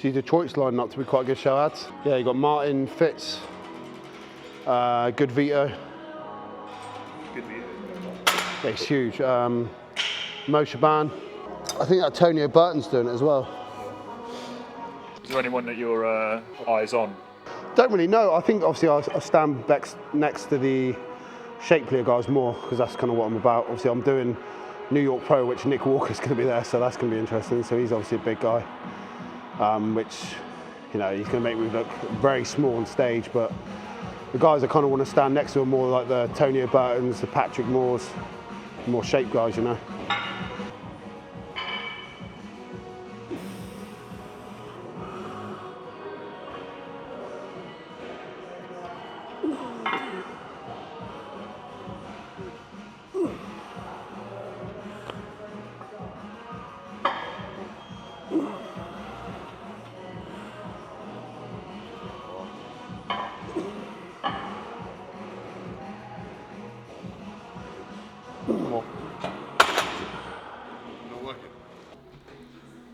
See, Detroit's lining up to be quite good show ads. Yeah, you got Martin, Fitz, Good Vito. Good Vito. Yeah, it's huge. Mo Shaban. I think Antonio Burton's doing it as well. Is there anyone that your eyes on? Don't really know. I think obviously I stand next to the shapelier guys more because that's kind of what I'm about. Obviously I'm doing New York Pro, which Nick Walker's going to be there, so that's going to be interesting. So he's obviously a big guy, which, you know, he's going to make me look very small on stage, but the guys I kind of want to stand next to are more like the Tony Burtons, the Patrick Moores, more shape guys, you know.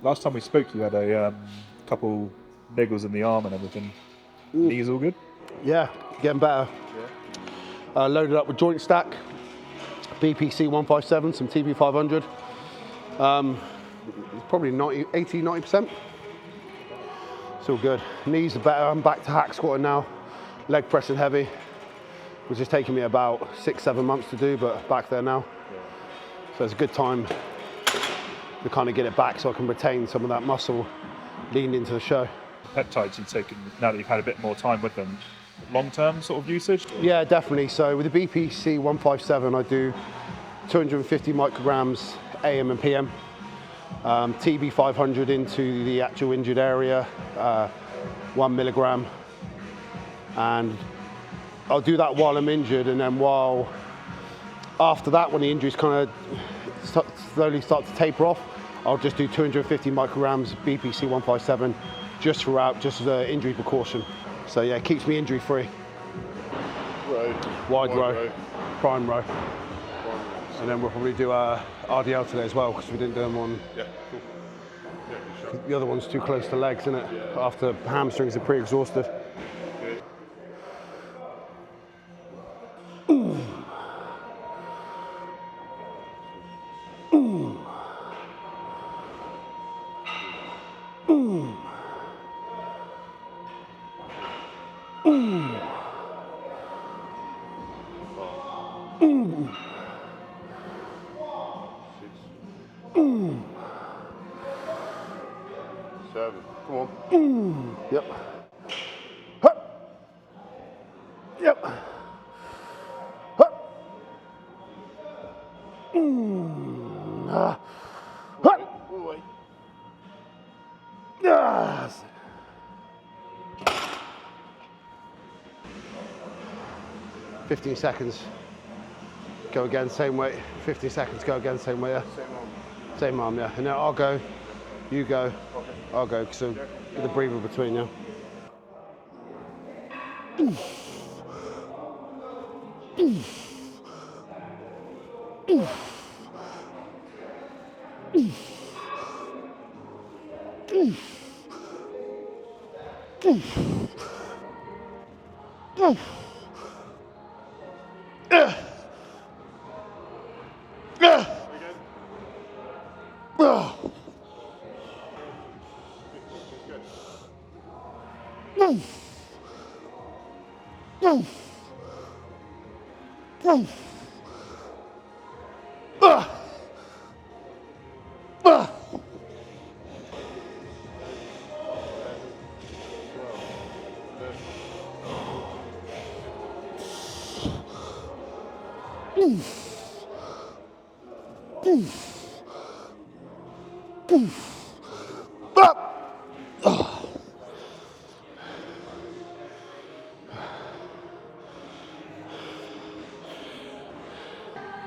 Last time we spoke, you had a couple niggles in the arm and everything. Knees all good? Yeah, getting better. Yeah. Loaded up with joint stack, BPC 157, some TP 500. Probably 80-90%. It's all good. Knees are better. I'm back to hack squatting now. Leg pressing heavy, which is taking me about 6-7 months to do, but back there now. So it's a good time to kind of get it back so I can retain some of that muscle leaned into the show. The peptides you've taken, now that you've had a bit more time with them, long-term sort of usage? Yeah, definitely. So with the BPC 157, I do 250 micrograms AM and PM. TB 500 into the actual injured area, 1 milligram. And I'll do that while I'm injured, and then after that, when the injuries kind of slowly start to taper off, I'll just do 250 micrograms BPC 157 just throughout, just as an injury precaution. So yeah, it keeps me injury free. Wide row, prime row. And then we'll probably do RDL today as well, because we didn't do them on. Yeah, cool. Yeah, good shot. The other one's too close to legs, isn't it? Yeah. After hamstrings are pre-exhausted. Good. Seven. Come on. Yep. Hup. Yep. Hup. Hup. All the way. Yes. 15 seconds. Go again, same weight. 15 seconds, go again, same weight. Yeah. Same arm. Same arm, yeah. And now I'll go, you go, Okay. I'll go, so with a breather between, yeah.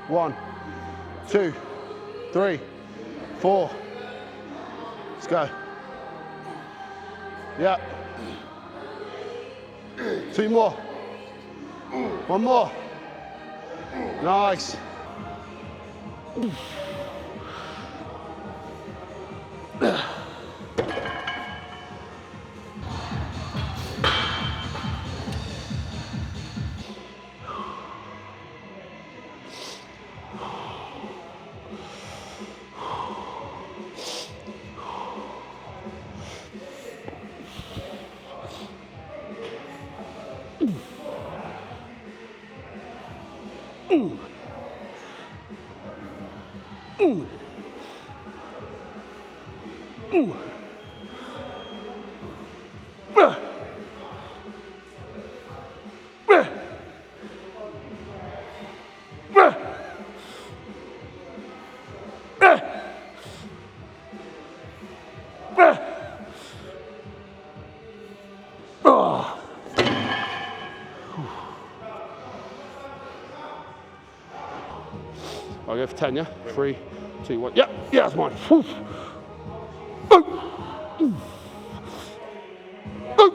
One, 2, 3, 4. Let's go. Yeah. 2 more. 1 more. Nice. I'll go for 10, yeah? 3, 2, 1. Yeah, yeah, that's mine. Whew. Oh. Oh.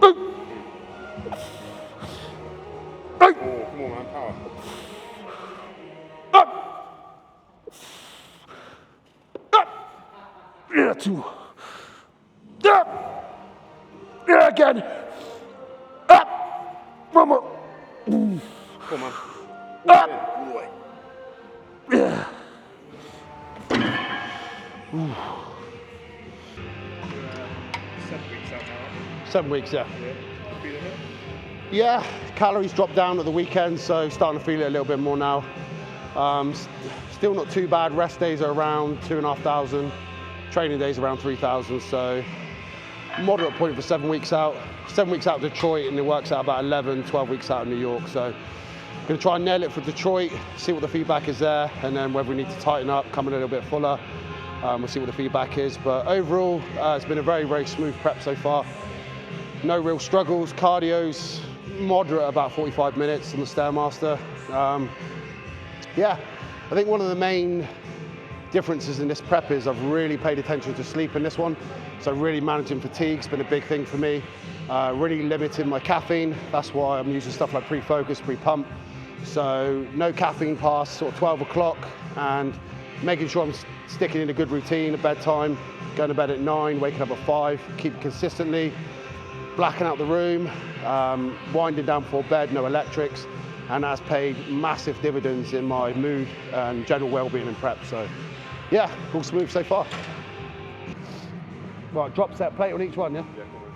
Oh. Oh, come on, man, power. Up. Up. Yeah, 2. Up. Yeah, again. Up. 1 more. Come on, man. Up. All the way. Yeah. 7 weeks out now. 7 weeks, yeah. Yeah. Feeling it? Yeah, calories dropped down at the weekend, so starting to feel it a little bit more now. Still not too bad. Rest days are around 2,500. Training days around 3,000. So moderate point for 7 weeks out. 7 weeks out of Detroit, and it works out about 11, 12 weeks out in New York. So going to try and nail it for Detroit, see what the feedback is there, and then whether we need to tighten up, come in a little bit fuller. We'll see what the feedback is. But overall, it's been a very, very smooth prep so far. No real struggles. Cardio's moderate, about 45 minutes on the Stairmaster. Yeah, I think one of the main differences in this prep is I've really paid attention to sleep in this one. So really managing fatigue's been a big thing for me. Really limiting my caffeine. That's why I'm using stuff like pre-focus, pre-pump. So no caffeine past sort of 12 o'clock, and making sure I'm sticking in a good routine at bedtime, going to bed at 9, waking up at 5, keep it consistently, blacking out the room, winding down before bed, no electrics, and that's paid massive dividends in my mood and general well-being in prep. So yeah, all smooth so far. Right, drop set plate on each one, yeah? Yeah, come on.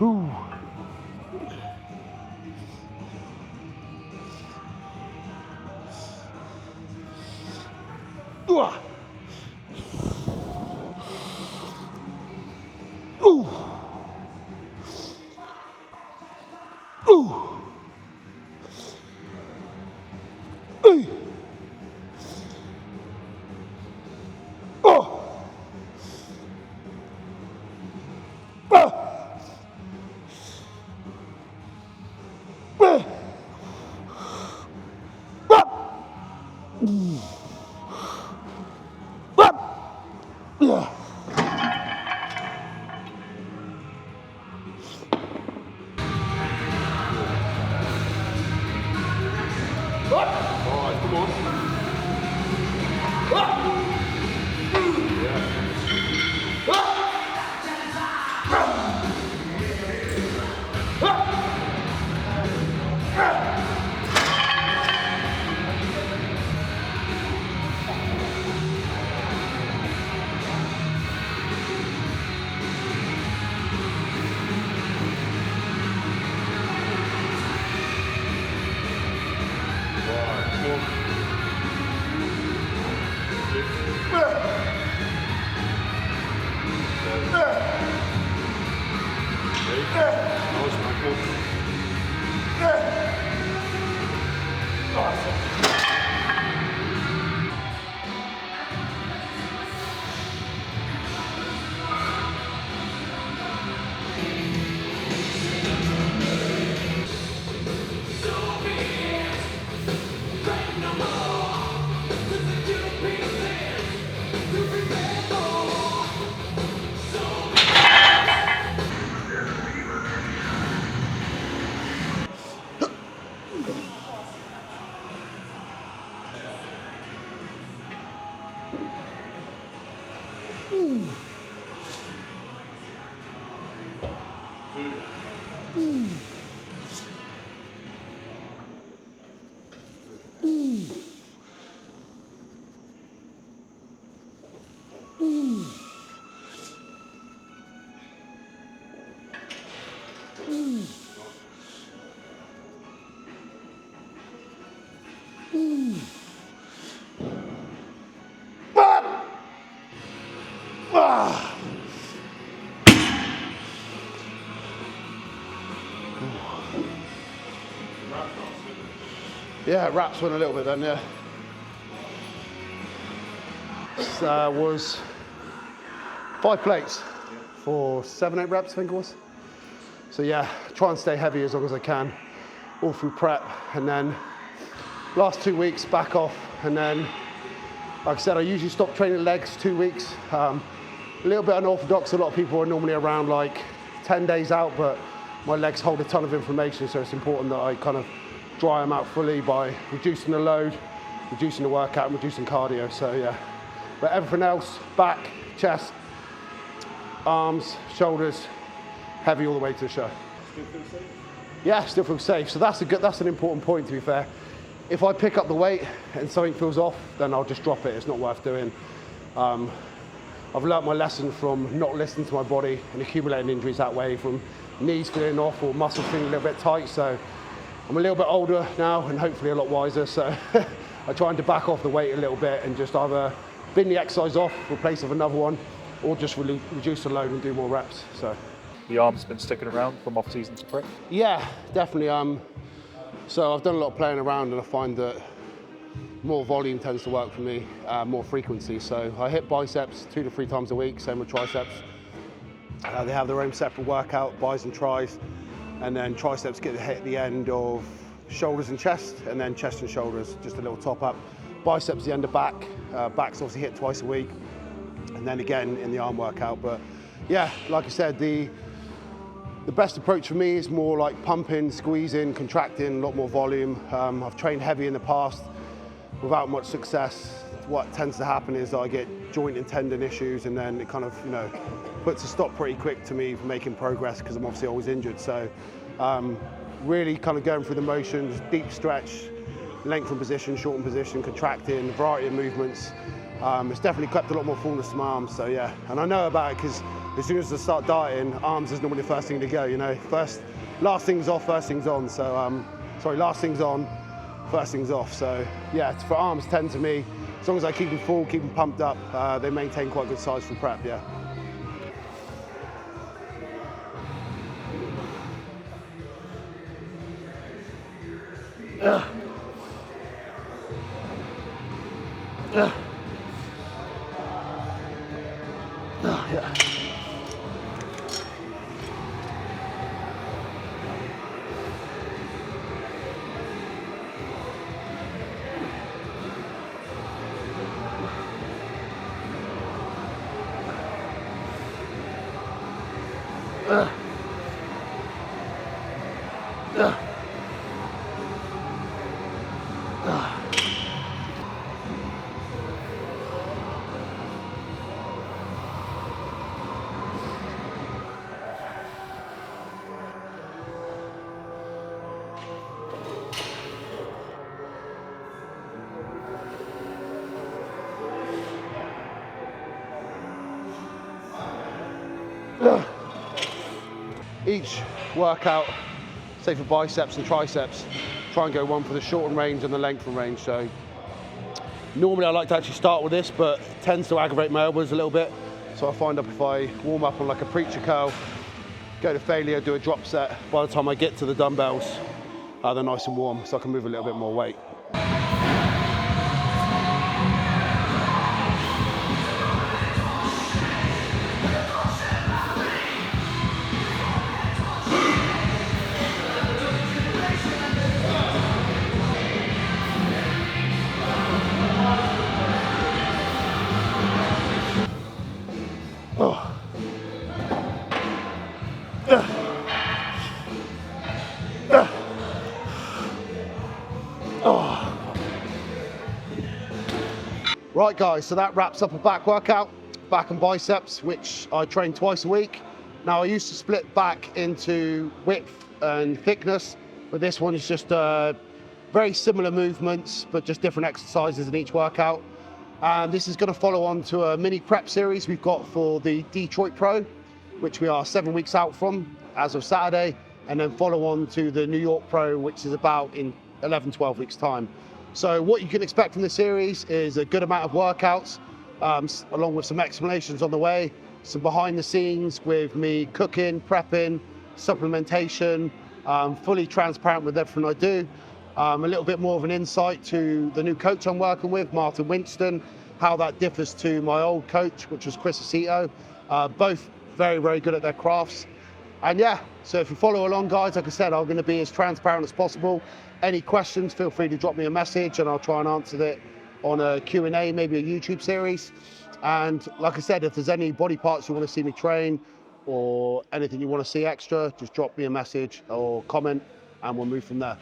Ooh. Ooh. Ooh. Ooh. Hey. Oh. Ah. Ah. Yeah. All right, come on. Yeah, wraps went a little bit then, yeah. This was 5 plates for 7-8 reps, I think it was. So yeah, try and stay heavy as long as I can, all through prep, and then last 2 weeks back off, and then, like I said, I usually stop training legs 2 weeks. A little bit unorthodox, a lot of people are normally around like 10 days out, but my legs hold a ton of inflammation, so it's important that I kind of dry them out fully by reducing the load, reducing the workout, and reducing cardio, so yeah. But everything else, back, chest, arms, shoulders, heavy all the way to the show. Still feel safe? Yeah, still feel safe. So that's an important point, to be fair. If I pick up the weight and something feels off, then I'll just drop it. It's not worth doing. I've learnt my lesson from not listening to my body and accumulating injuries that way, from knees feeling off or muscles feeling a little bit tight. So I'm a little bit older now and hopefully a lot wiser. So I try to back off the weight a little bit and just either bin the exercise off, replace it with another one, or just reduce the load and do more reps. So The arm's been sticking around from off season to prep? yeah, definitely. So I've done a lot of playing around, and I find that more volume tends to work for me, more frequency. So I hit biceps 2 to 3 times a week, same with triceps. They have their own separate workout, bis and tris, and then triceps get hit at the end of shoulders and chest, and then chest and shoulders, just a little top up. Biceps the end of back, back's obviously hit twice a week, and then again in the arm workout. But yeah, like I said, the best approach for me is more like pumping, squeezing, contracting, a lot more volume. I've trained heavy in the past without much success. What tends to happen is I get joint and tendon issues, and then it kind of, puts a stop pretty quick to me from making progress, because I'm obviously always injured. So really kind of going through the motions, deep stretch, lengthen position, shorten position, contracting, variety of movements. It's definitely kept a lot more fullness to my arms, so yeah. And I know about it because as soon as I start dieting, arms is normally the first thing to go, last thing's off, first thing's on. So, last thing's on, first thing's off. So yeah, for arms, tend to me, as long as I keep them full, keep them pumped up, they maintain quite good size for prep, yeah. Yeah. Each workout, say for biceps and triceps, try and go one for the shorten range and the lengthen range. So normally I like to actually start with this, but it tends to aggravate my elbows a little bit. So I find up if I warm up on like a preacher curl, go to failure, do a drop set, by the time I get to the dumbbells, they're nice and warm, so I can move a little bit more weight. Right guys, so that wraps up a back workout, back and biceps, which I train twice a week. Now I used to split back into width and thickness, but this one is just very similar movements, but just different exercises in each workout. And this is going to follow on to a mini prep series we've got for the Detroit Pro, which we are 7 weeks out from as of Saturday. and then follow on to the New York Pro, which is about in 11, 12 weeks time. So what you can expect from this series is a good amount of workouts, along with some explanations on the way, some behind the scenes with me cooking, prepping, supplementation, fully transparent with everything I do. A little bit more of an insight to the new coach I'm working with, Martin Winston, how that differs to my old coach, which was Chris Aceto. Both very, very good at their crafts. And yeah, so if you follow along, guys, like I said, I'm going to be as transparent as possible. Any questions, feel free to drop me a message and I'll try and answer it on a Q&A, maybe a YouTube series. And like I said, if there's any body parts you want to see me train or anything you want to see extra, just drop me a message or comment and we'll move from there.